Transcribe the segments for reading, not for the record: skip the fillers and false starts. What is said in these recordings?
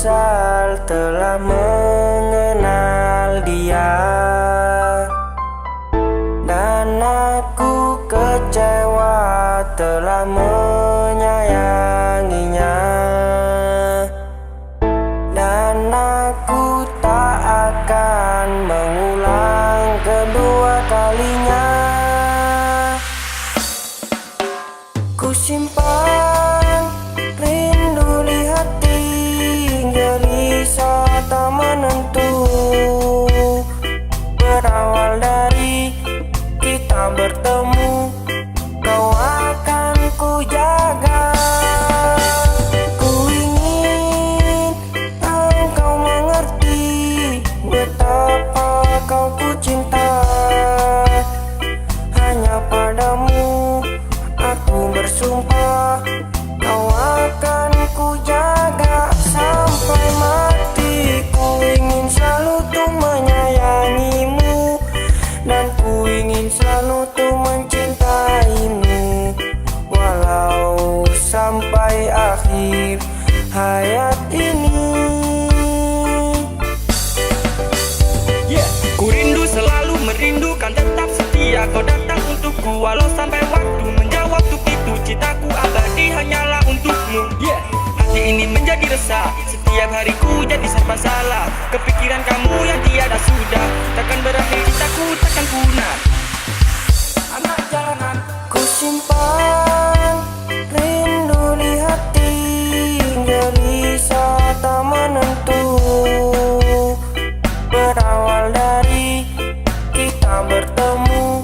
menyesal telah mengenal dia, dan aku kecewa telah menyayanginya, dan aku tak akan mengulang kedua kalinya. Ku simpan rindu di hati, gelisah tak menentu. Berawal dari kita bertemu, kau akan ku jaga. Ku ingin engkau mengerti betapa kau ku cinta. Hanya padamu aku bersumpah, kau akan ku jaga sampai mati. Ku ingin selalu tuh menyayangimu, dan ku ingin selalu tuh mencintaimu, walau sampai akhir hayat ini. Ku rindu selalu merindukan, tetap setia kau datang untukku, walau sampai waktu menjawab untuk itu. Cintaku abadi hanyalah untukmu. Hati ini menjadi resah, setiap hariku jadi serba salah. Kepikiran kamu yang tiada sudah, takkan berakhir cintaku, takkan punah. Anak jalanan Ku simpan rindu di hati, gelisah tak menentu. Berawal dari kita bertemu,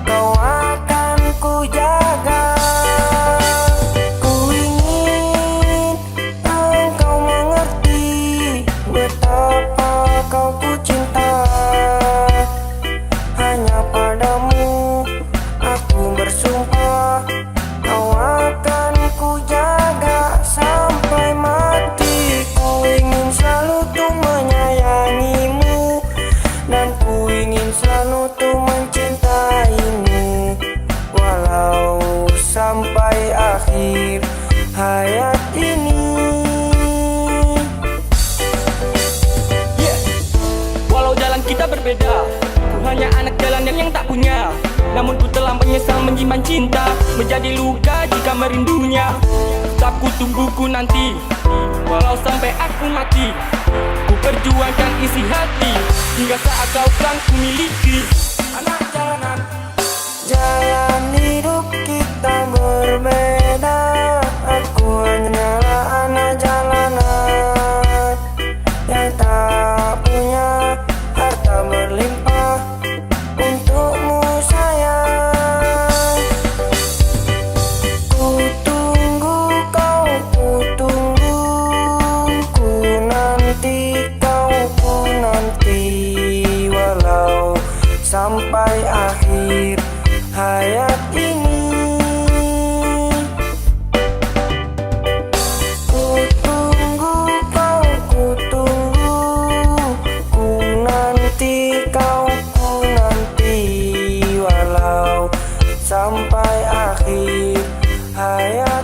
kau akan ku jaga. Ku ingin engkau mengerti betapa kau ku cinta. Hanya padamu aku bersumpah, kau akan ku jaga sampai mati. Ku ingin selalu tuh menyayangimu, dan ku ingin selalu tuh mencintaimu, walau sampai akhir hayat ini. Walau jalan kita berbeda, ku hanya anak jalanan yang tak punya. Namun ku telah menyesal menyimpan cinta, menjadi luka jika merindunya. Tak ku tunggu ku nanti, walau sampai aku mati. Ku perjuangkan isi hati, hingga saat kau kan ku miliki. Anak jalanan Jalan hidup kita berbeda, aku hanyalah anak jalanan yang tak punya harta berlimpah untukmu sayang. Ku tunggu kau, ku tunggu, ku nanti kau, ku nanti, walau sampai akhir hayat ini. Ku tunggu kau, ku tunggu, ku nanti kau, ku nanti, walau sampai akhir hayat